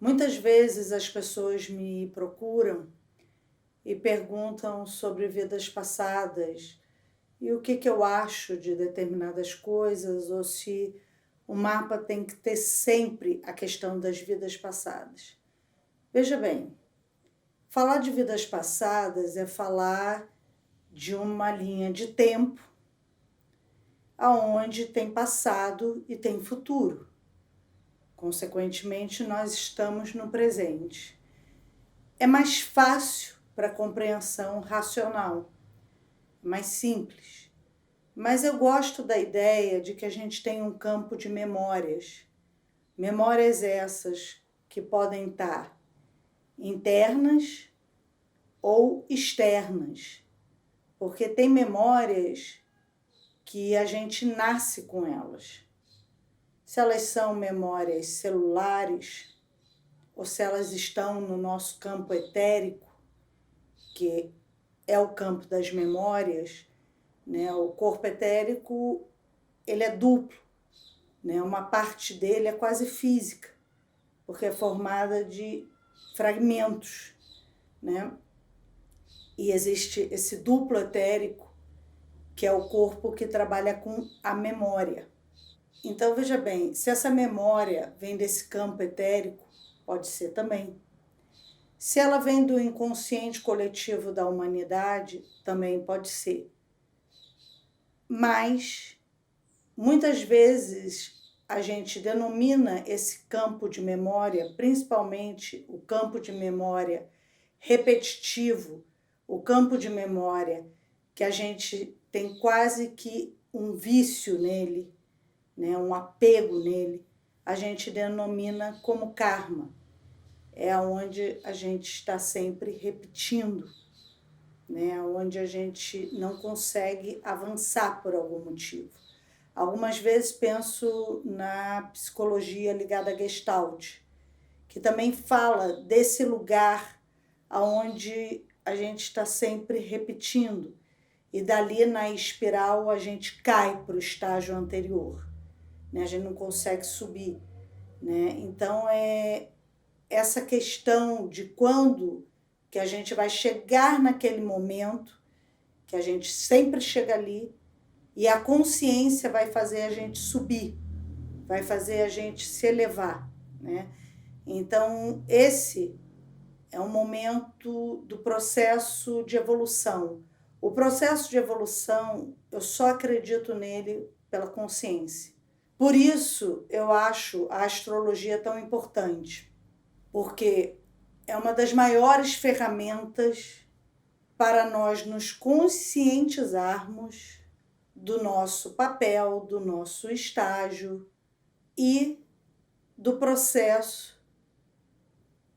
Muitas vezes as pessoas me procuram e perguntam sobre vidas passadas e o que eu acho de determinadas coisas, ou se o mapa tem que ter sempre a questão das vidas passadas. Veja bem, falar de vidas passadas é falar de uma linha de tempo aonde tem passado e tem futuro. Consequentemente, nós estamos no presente. É mais fácil para compreensão racional, mais simples. Mas eu gosto da ideia de que a gente tem um campo de memórias. Memórias essas que podem estar internas ou externas. Porque tem memórias que a gente nasce com elas. Se elas são memórias celulares, ou se elas estão no nosso campo etérico, que é o campo das memórias, né? O corpo etérico, ele é duplo, né? Uma parte dele é quase física, porque é formada de fragmentos, né? E existe esse duplo etérico, que é o corpo que trabalha com a memória. Então, veja bem, se essa memória vem desse campo etérico, pode ser também. Se ela vem do inconsciente coletivo da humanidade, também pode ser. Mas, muitas vezes, a gente denomina esse campo de memória, principalmente o campo de memória repetitivo, o campo de memória que a gente tem quase que um vício nele, né, um apego nele, a gente denomina como karma. É onde a gente está sempre repetindo, né, onde a gente não consegue avançar por algum motivo. Algumas vezes penso na psicologia ligada à Gestalt, que também fala desse lugar onde a gente está sempre repetindo, e dali na espiral a gente cai para o estágio anterior, né? A gente não consegue subir, né? Então é essa questão de quando que a gente vai chegar naquele momento, que a gente sempre chega ali, e a consciência vai fazer a gente subir, vai fazer a gente se elevar, né? Então, esse é um momento do processo de evolução. O processo de evolução, eu só acredito nele pela consciência. Por isso, eu acho a astrologia tão importante, porque é uma das maiores ferramentas para nós nos conscientizarmos do nosso papel, do nosso estágio e do processo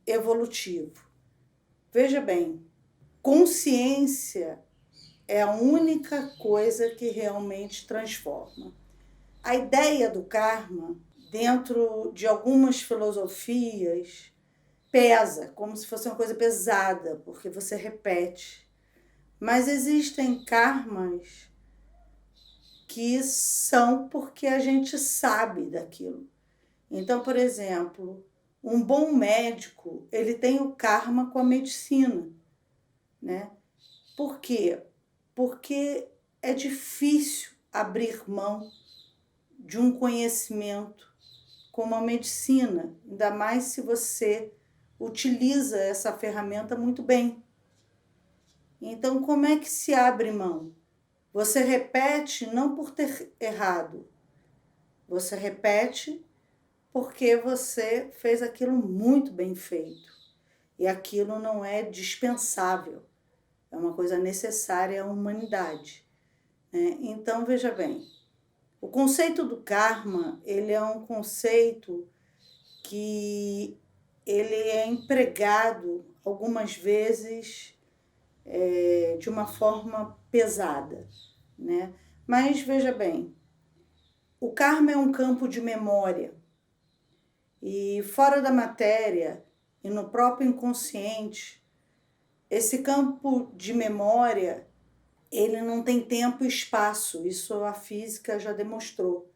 evolutivo. Veja bem, consciência é a única coisa que realmente transforma. A ideia do karma, dentro de algumas filosofias, pesa, como se fosse uma coisa pesada, porque você repete. Mas existem karmas que são porque a gente sabe daquilo. Então, por exemplo, um bom médico, ele tem o karma com a medicina, né? Por quê? Porque é difícil abrir mão de um conhecimento como a medicina, ainda mais se você utiliza essa ferramenta muito bem. Então, como é que se abre mão? Você repete não por ter errado, você repete porque você fez aquilo muito bem feito. E aquilo não é dispensável, é uma coisa necessária à humanidade, né? Então, veja bem, o conceito do karma, ele é um conceito que ele é empregado algumas vezes de uma forma pesada, né? Mas veja bem, o karma é um campo de memória e fora da matéria e no próprio inconsciente, esse campo de memória, ele não tem tempo e espaço, isso a física já demonstrou.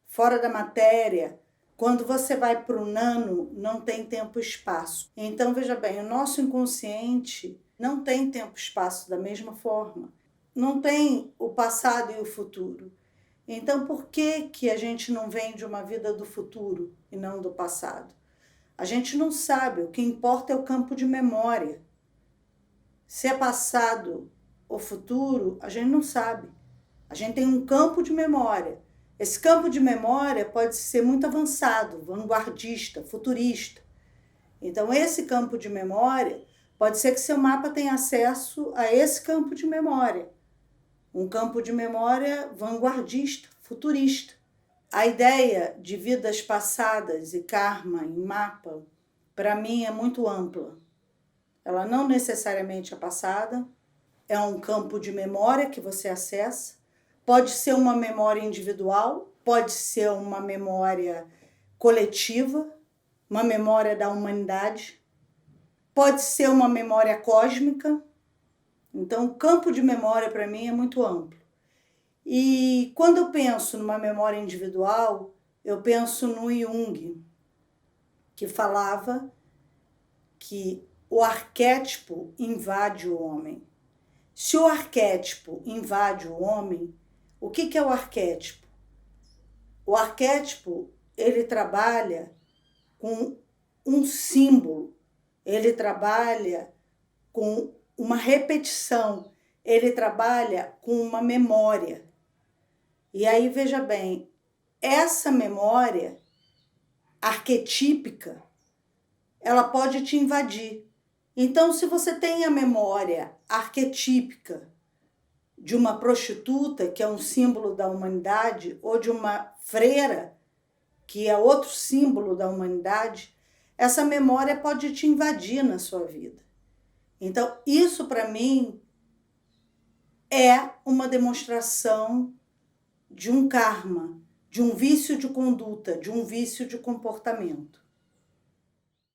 Fora da matéria, Quando você vai para o nano, não tem tempo e espaço. Então, veja bem, o nosso inconsciente não tem tempo e espaço da mesma forma. Não tem o passado e o futuro. Então, por que a gente não vem de uma vida do futuro e não do passado? A gente não sabe, o que importa é o campo de memória. Se é passado ou futuro, a gente não sabe. A gente tem um campo de memória. Esse campo de memória pode ser muito avançado, vanguardista, futurista. Então, esse campo de memória, pode ser que seu mapa tenha acesso a esse campo de memória. Um campo de memória vanguardista, futurista. A ideia de vidas passadas e karma em mapa, para mim, é muito ampla. Ela não necessariamente é passada, é um campo de memória que você acessa. Pode ser uma memória individual, pode ser uma memória coletiva, uma memória da humanidade, pode ser uma memória cósmica. Então, o campo de memória para mim é muito amplo. E quando eu penso numa memória individual, eu penso no Jung, que falava que o arquétipo invade o homem. Se o arquétipo invade o homem, o que é o arquétipo? O arquétipo, ele trabalha com um símbolo, ele trabalha com uma repetição, ele trabalha com uma memória. E aí, veja bem, essa memória arquetípica, ela pode te invadir. Então, se você tem a memória arquetípica de uma prostituta, que é um símbolo da humanidade, ou de uma freira, que é outro símbolo da humanidade, essa memória pode te invadir na sua vida. Então, isso para mim é uma demonstração de um karma, de um vício de conduta, de um vício de comportamento.